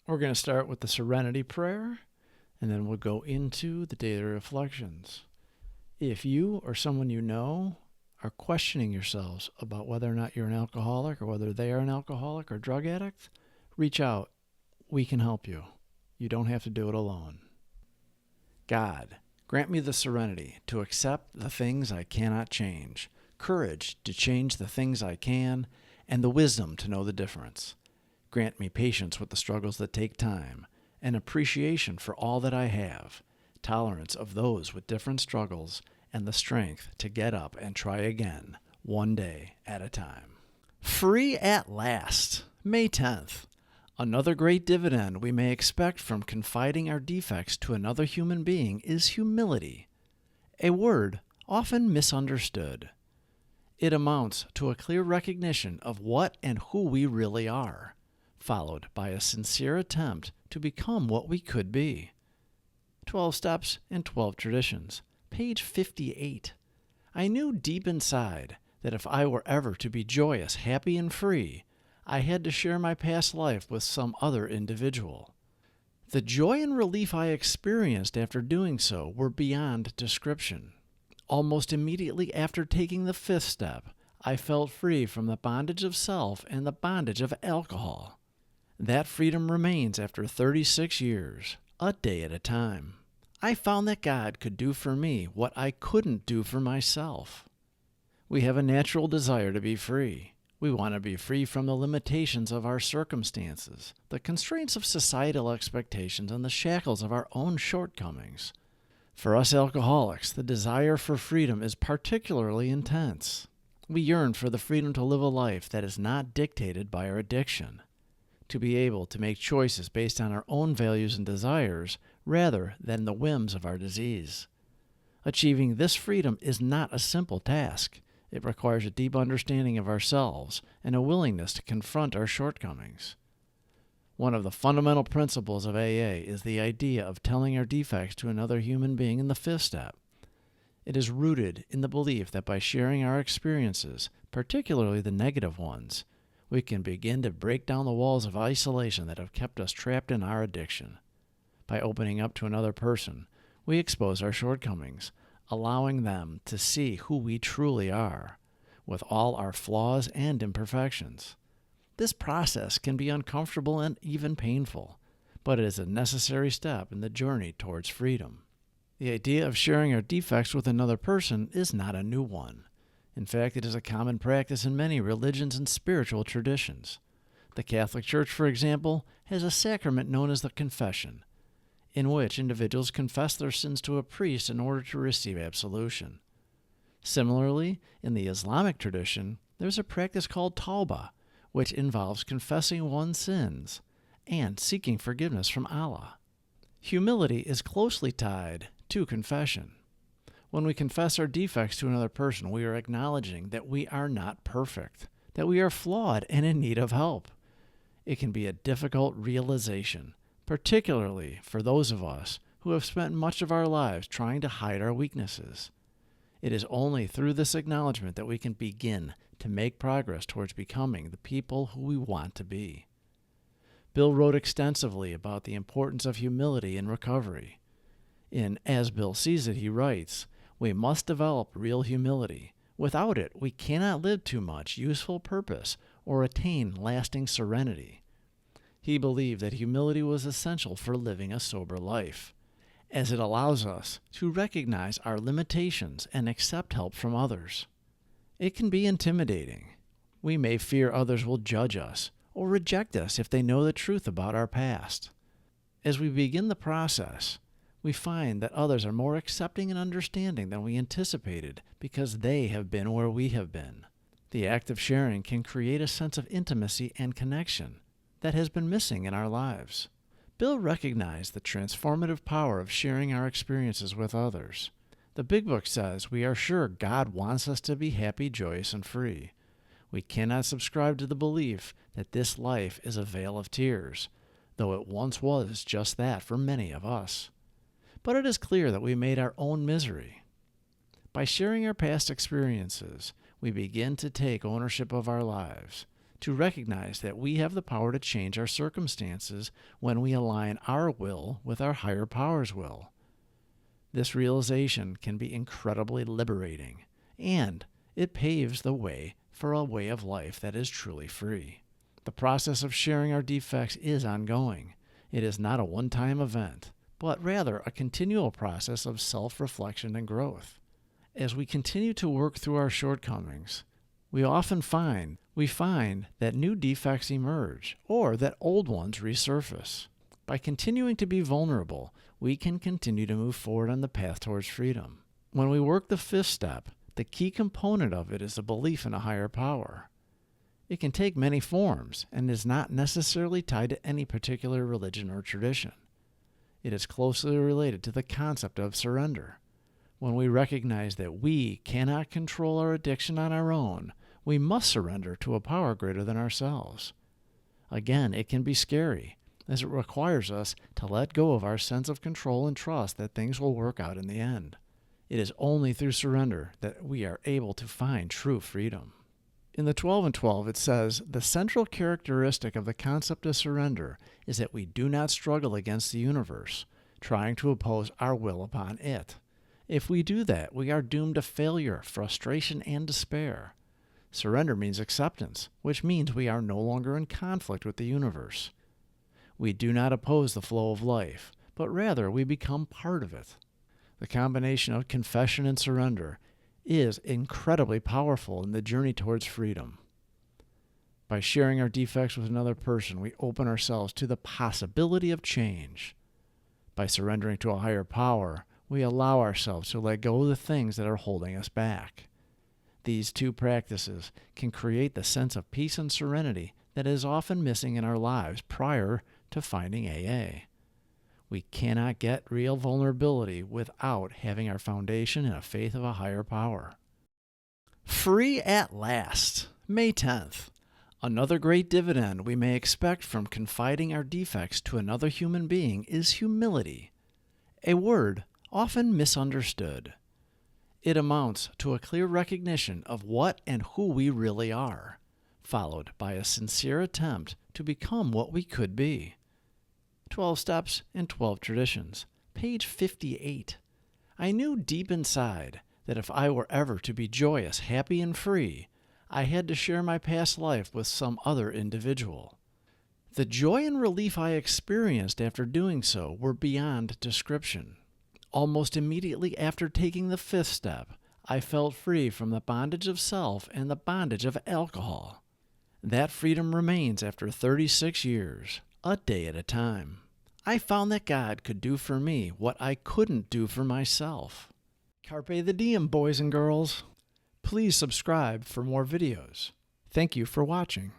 We're going to start with the Serenity Prayer, and then we'll go into the daily reflections. If you or someone you know are questioning yourselves about whether or not you're an alcoholic or whether they are an alcoholic or drug addict, reach out. We can help you. You don't have to do it alone. God, grant me the serenity to accept the things I cannot change, courage to change the things I can, and the wisdom to know the difference. Grant me patience with the struggles that take time, an appreciation for all that I have, tolerance of those with different struggles, and the strength to get up and try again, one day at a time. Free at last, May 10th. Another great dividend we may expect from confiding our defects to another human being is humility, a word often misunderstood. It amounts to a clear recognition of what and who we really are, followed by a sincere attempt to become what we could be. 12 Steps and 12 Traditions, page 58. I knew deep inside that if I were ever to be joyous, happy, and free, I had to share my past life with some other individual. The joy and relief I experienced after doing so were beyond description. Almost immediately after taking the 5th step, I felt free from the bondage of self and the bondage of alcohol. That freedom remains after 36 years, a day at a time. I found that God could do for me what I couldn't do for myself. We have a natural desire to be free. We want to be free from the limitations of our circumstances, the constraints of societal expectations, and the shackles of our own shortcomings. For us alcoholics, the desire for freedom is particularly intense. We yearn for the freedom to live a life that is not dictated by our addiction, to be able to make choices based on our own values and desires rather than the whims of our disease. Achieving this freedom is not a simple task. It requires a deep understanding of ourselves and a willingness to confront our shortcomings. One of the fundamental principles of AA is the idea of telling our defects to another human being in the 5th step. It is rooted in the belief that by sharing our experiences, particularly the negative ones, we can begin to break down the walls of isolation that have kept us trapped in our addiction. By opening up to another person, we expose our shortcomings, allowing them to see who we truly are, with all our flaws and imperfections. This process can be uncomfortable and even painful, but it is a necessary step in the journey towards freedom. The idea of sharing our defects with another person is not a new one. In fact, it is a common practice in many religions and spiritual traditions. The Catholic Church, for example, has a sacrament known as the confession, in which individuals confess their sins to a priest in order to receive absolution. Similarly, in the Islamic tradition, there's a practice called tawbah, which involves confessing one's sins and seeking forgiveness from Allah. Humility is closely tied to confession. When we confess our defects to another person, we are acknowledging that we are not perfect, that we are flawed and in need of help. It can be a difficult realization, particularly for those of us who have spent much of our lives trying to hide our weaknesses. It is only through this acknowledgement that we can begin to make progress towards becoming the people who we want to be. Bill wrote extensively about the importance of humility in recovery. In As Bill Sees It, he writes, "We must develop real humility. Without it, we cannot live to much useful purpose or attain lasting serenity." He believed that humility was essential for living a sober life, as it allows us to recognize our limitations and accept help from others. It can be intimidating. We may fear others will judge us or reject us if they know the truth about our past. As we begin the process, we find that others are more accepting and understanding than we anticipated because they have been where we have been. The act of sharing can create a sense of intimacy and connection that has been missing in our lives. Bill recognized the transformative power of sharing our experiences with others. The Big Book says we are sure God wants us to be happy, joyous, and free. We cannot subscribe to the belief that this life is a vale of tears, though it once was just that for many of us. But it is clear that we made our own misery. By sharing our past experiences, we begin to take ownership of our lives, to recognize that we have the power to change our circumstances when we align our will with our higher power's will. This realization can be incredibly liberating, and it paves the way for a way of life that is truly free. The process of sharing our defects is ongoing. It is not a one-time event, but rather a continual process of self-reflection and growth. As we continue to work through our shortcomings, we often find that new defects emerge or that old ones resurface. By continuing to be vulnerable, we can continue to move forward on the path towards freedom. When we work the fifth step, the key component of it is a belief in a higher power. It can take many forms and is not necessarily tied to any particular religion or tradition. It is closely related to the concept of surrender. When we recognize that we cannot control our addiction on our own, we must surrender to a power greater than ourselves. Again, it can be scary, as it requires us to let go of our sense of control and trust that things will work out in the end. It is only through surrender that we are able to find true freedom. In the 12 and 12, it says, the central characteristic of the concept of surrender is that we do not struggle against the universe, trying to oppose our will upon it. If we do that, we are doomed to failure, frustration, and despair. Surrender means acceptance, which means we are no longer in conflict with the universe. We do not oppose the flow of life, but rather we become part of it. The combination of confession and surrender is incredibly powerful in the journey towards freedom. By sharing our defects with another person, we open ourselves to the possibility of change. By surrendering to a higher power, we allow ourselves to let go of the things that are holding us back. These two practices can create the sense of peace and serenity that is often missing in our lives prior to finding AA. We cannot get real vulnerability without having our foundation in a faith of a higher power. Free at last, May 10th. Another great dividend we may expect from confiding our defects to another human being is humility, a word often misunderstood. It amounts to a clear recognition of what and who we really are, followed by a sincere attempt to become what we could be. 12 Steps and 12 Traditions, page 58. I knew deep inside that if I were ever to be joyous, happy, and free, I had to share my past life with some other individual. The joy and relief I experienced after doing so were beyond description. Almost immediately after taking the fifth step, I felt free from the bondage of self and the bondage of alcohol. That freedom remains after 36 years, a day at a time. I found that God could do for me what I couldn't do for myself. Carpe the diem, boys and girls. Please subscribe for more videos. Thank you for watching.